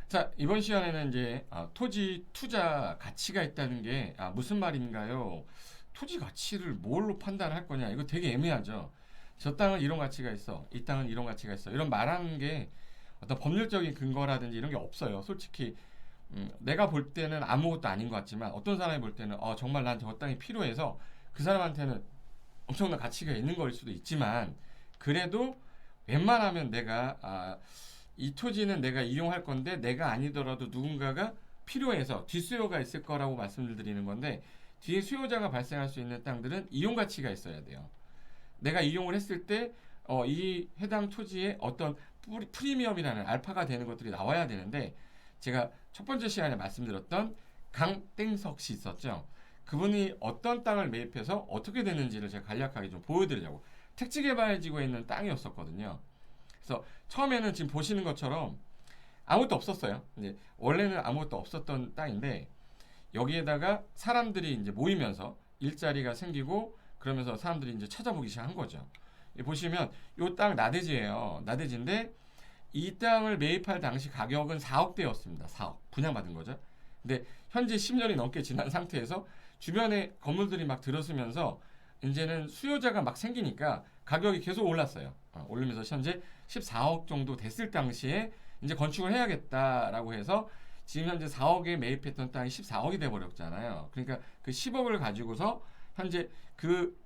자, 이번 시간에는 이제 토지 투자 가치가 있다는 게 무슨 말인가요? 토지 가치를 뭘로 판단할 거냐? 이거 되게 애매하죠. 저 땅은 이런 가치가 있어. 이 땅은 이런 가치가 있어. 이런 말하는 게 어떤 법률적인 근거라든지 이런 게 없어요. 솔직히 내가 볼 때는 아무것도 아닌 것 같지만 어떤 사람이 볼 때는 정말 난 저 땅이 필요해서 그 사람한테는 엄청난 가치가 있는 거일 수도 있지만 그래도 웬만하면 내가 이 토지는 내가 이용할 건데 내가 아니더라도 누군가가 필요해서 뒷수요가 있을 거라고 말씀을 드리는 건데 뒤에 수요자가 발생할 수 있는 땅들은 이용 가치가 있어야 돼요. 내가 이용을 했을 때 이 해당 토지에 어떤 프리미엄이라는 알파가 되는 것들이 나와야 되는데 제가 첫 번째 시간에 말씀드렸던 강땡석 씨 있었죠. 그분이 어떤 땅을 매입해서 어떻게 됐는지를 제가 간략하게 좀 보여드리려고 택지개발지구에 있는 땅이었었거든요. 그래서 처음에는 지금 보시는 것처럼 아무것도 없었어요. 이제 원래는 아무것도 없었던 땅인데 여기에다가 사람들이 이제 모이면서 일자리가 생기고 그러면서 사람들이 이제 찾아보기 시작한 거죠. 보시면 이 땅 나대지예요. 나대지인데 이 땅을 매입할 당시 가격은 4억대였습니다. 4억. 분양받은 거죠. 근데 현재 10년이 넘게 지난 상태에서 주변에 건물들이 막 들어서면서 이제는 수요자가 막 생기니까 가격이 계속 올랐어요. 오르면서 현재 14억 정도 됐을 당시에 이제 건축을 해야겠다라고 해서 지금 현재 4억에 매입했던 땅이 14억이 돼버렸잖아요. 그러니까 그 10억을 가지고서 현재 그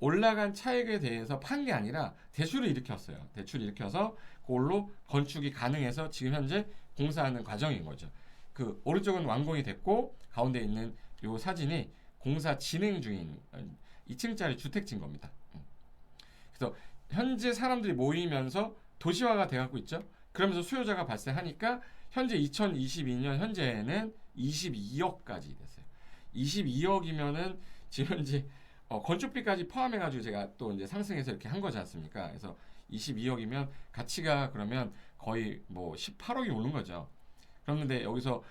올라간 차익에 대해서 판 게 아니라 대출을 일으켰어요. 대출을 일으켜서 그걸로 건축이 가능해서 지금 현재 공사하는 과정인 거죠. 그 오른쪽은 완공이 됐고 가운데 있는 요 사진이 공사 진행 중인 2층짜리 주택지인 겁니다. 그래서 현재 사람들이 모이면서 도시화가 돼가고 있죠. 그러면서 수요자가 발생하니까 현재 2022년 현재는 22억까지 됐어요. 22억이면은 지금 현재 건축비까지 포함해가지고 제가 또 이제 상승해서 이렇게 한 거지 않습니까? 그래서 22억이면 가치가 그러면 거의 뭐 18억이 오는 거죠. 그런데 여기서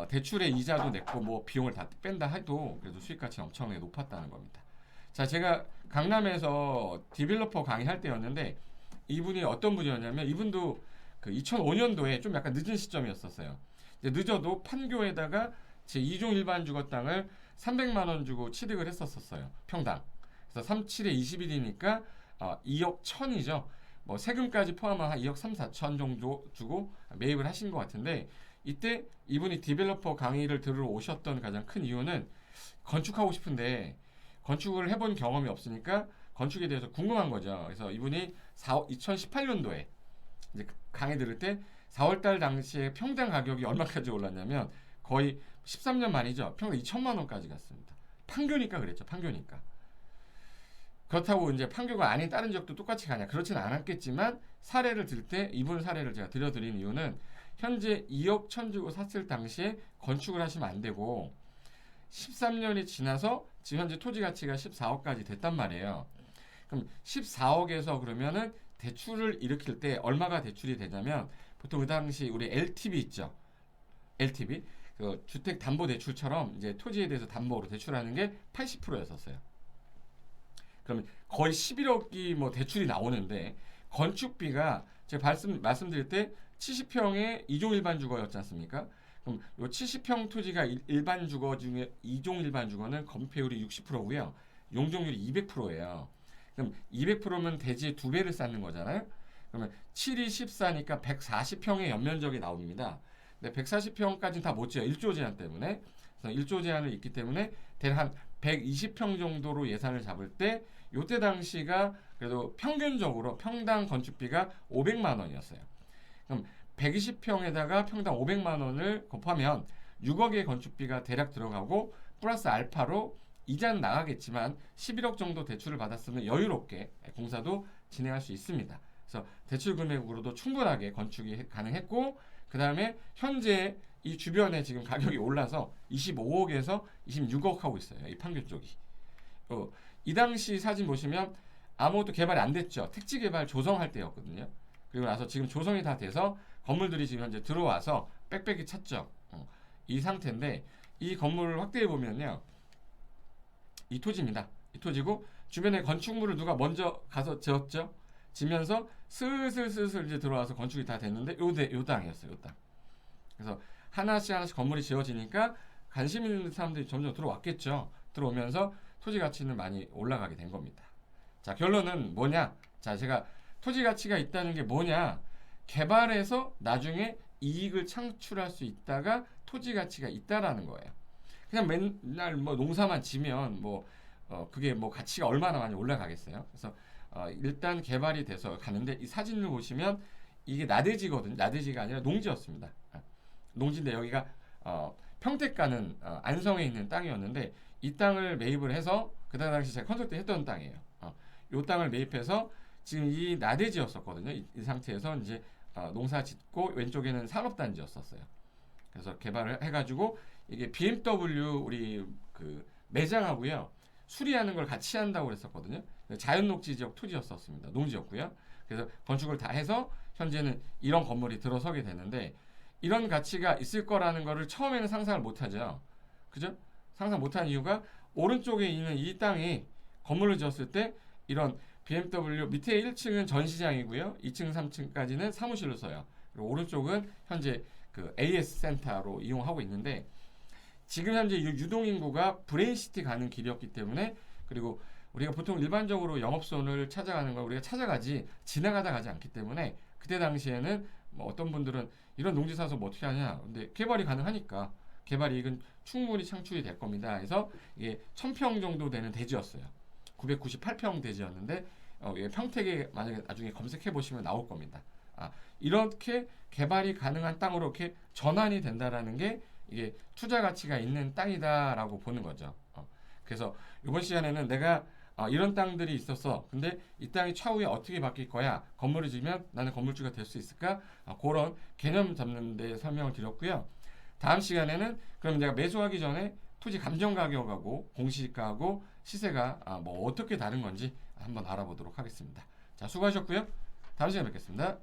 대출의 이자도 냈고 뭐 비용을 다 뺀다 해도 그래도 수익 가치는 엄청나게 높았다는 겁니다. 자, 제가 강남에서 디벨로퍼 강의할 때였는데 이분이 어떤 분이었냐면 이분도 그 2005년도에 좀 약간 늦은 시점이었었어요. 이제 늦어도 판교에다가 제 2종 일반 주거 땅을 300만 원 주고 취득을 했었어요. 평당. 그래서 37에 21이니까 2억 1천이죠. 뭐 세금까지 포함한 한 2억 3, 4천 정도 주고 매입을 하신 것 같은데 이때 이분이 디벨로퍼 강의를 들으러 오셨던 가장 큰 이유는 건축하고 싶은데 건축을 해본 경험이 없으니까 건축에 대해서 궁금한 거죠. 그래서 이분이 2018년도에 이제 강의 들을 때 4월달 당시에 평당 가격이 얼마까지 올랐냐면 거의 13년 만이죠. 평당 2천만 원까지 갔습니다. 판교니까 그랬죠. 판교니까. 그렇다고 이제 판교가 아닌 다른 지역도 똑같이 가냐? 그렇지는 않았겠지만 사례를 들 때 이분 사례를 제가 들려드린 이유는 현재 2억 천 주고 샀을 당시에 건축을 하시면 안 되고 13년이 지나서 지금 현재 토지 가치가 14억까지 됐단 말이에요. 그럼 14억에서 그러면은 대출을 일으킬 때 얼마가 대출이 되냐면 보통 그 당시 우리 LTV 있죠. LTV 그 주택담보대출처럼 이제 토지에 대해서 담보로 대출하는 게 80%였었어요. 그러면 거의 11억이 뭐 대출이 나오는데 건축비가 제가 말씀드릴 때 70평의 2종 일반 주거였지 않습니까? 그럼 요 70평 토지가 일반 주거 중에 2종 일반 주거는 건폐율이 60%고요. 용적률이 200%예요. 그럼 200%면 대지의 2배를 쌓는 거잖아요. 그러면 7이 14니까 140평의 연면적이 나옵니다. 근데 140평까지는 다 못 지어요. 1조 제한 때문에. 그래서 1조 제한이 있기 때문에 대략 한 120평 정도로 예산을 잡을 때 요때 당시가 그래도 평균적으로 평당 건축비가 500만 원이었어요. 그럼 120평에다가 평당 500만 원을 곱하면 6억의 건축비가 대략 들어가고 플러스 알파로 이자는 나가겠지만 11억 정도 대출을 받았으면 여유롭게 공사도 진행할 수 있습니다. 그래서 대출 금액으로도 충분하게 건축이 가능했고 그 다음에 현재 이 주변에 지금 가격이 올라서 25억에서 26억 하고 있어요. 이 판교 쪽이. 이 당시 사진 보시면 아무것도 개발이 안 됐죠. 택지 개발 조성할 때였거든요. 그리고 나서 지금 조성이 다 돼서 건물들이 지금 현재 들어와서 빽빽이 찼죠. 이 상태인데 이 건물을 확대해 보면요. 이 토지입니다. 이 토지고 주변에 건축물을 누가 먼저 가서 지었죠. 지면서 슬슬 이제 들어와서 건축이 다 됐는데 요 땅이었어요. 요 땅. 그래서 하나씩 하나씩 건물이 지어지니까 관심 있는 사람들이 점점 들어왔겠죠. 들어오면서 토지 가치는 많이 올라가게 된 겁니다. 자, 결론은 뭐냐? 자, 제가 토지 가치가 있다는 게 뭐냐? 개발해서 나중에 이익을 창출할 수 있다가 토지 가치가 있다라는 거예요. 그냥 맨날 뭐 농사만 지면 그게 뭐 가치가 얼마나 많이 올라가겠어요. 그래서 일단 개발이 돼서 가는데 이 사진을 보시면 이게 나대지거든요. 나대지가 아니라 농지였습니다. 농지인데 여기가 평택가는 안성에 있는 땅이었는데 이 땅을 매입을 해서 그 당시 제가 컨설팅 했던 땅이에요. 이 땅을 매입해서 지금 이 나대지였었거든요. 이 상태에서 이제 농사 짓고 왼쪽에는 산업단지였었어요. 그래서 개발을 해가지고 이게 BMW 우리 그 매장하고요 수리하는 걸 같이 한다고 그랬었거든요. 자연녹지 지역 토지였었습니다. 농지였고요. 그래서 건축을 다 해서 현재는 이런 건물이 들어서게 되는데 이런 가치가 있을 거라는 거를 처음에는 상상을 못하죠. 그죠? 상상 못한 이유가 오른쪽에 있는 이 땅이 건물을 지었을 때 이런 BMW 밑에 1층은 전시장이고요. 2층, 3층까지는 사무실로 써요. 그리고 오른쪽은 현재 그 AS 센터로 이용하고 있는데 지금 현재 유동인구가 브레인시티 가는 길이었기 때문에 그리고 우리가 보통 일반적으로 영업선을 찾아가는 걸 우리가 찾아가지 지나가다 가지 않기 때문에 그때 당시에는 뭐 어떤 분들은 이런 농지 사서 뭐 어떻게 하냐. 근데 개발이 가능하니까 개발 이익은 충분히 창출이 될 겁니다. 그래서 이게 1000평 정도 되는 대지였어요. 998평 대지였는데 평택에 만약에 나중에 검색해 보시면 나올 겁니다. 이렇게 개발이 가능한 땅으로 이렇게 전환이 된다라는 게 이게 투자 가치가 있는 땅이다라고 보는 거죠. 그래서 이번 시간에는 내가 이런 땅들이 있었어. 근데 이 땅이 차후에 어떻게 바뀔 거야? 건물을 지으면 나는 건물주가 될 수 있을까? 그런 개념 잡는 데 설명을 드렸고요. 다음 시간에는 그럼 내가 매수하기 전에 토지 감정 가격하고 공시지가하고 시세가 뭐 어떻게 다른 건지 한번 알아보도록 하겠습니다. 자, 수고하셨고요. 다음 시간에 뵙겠습니다.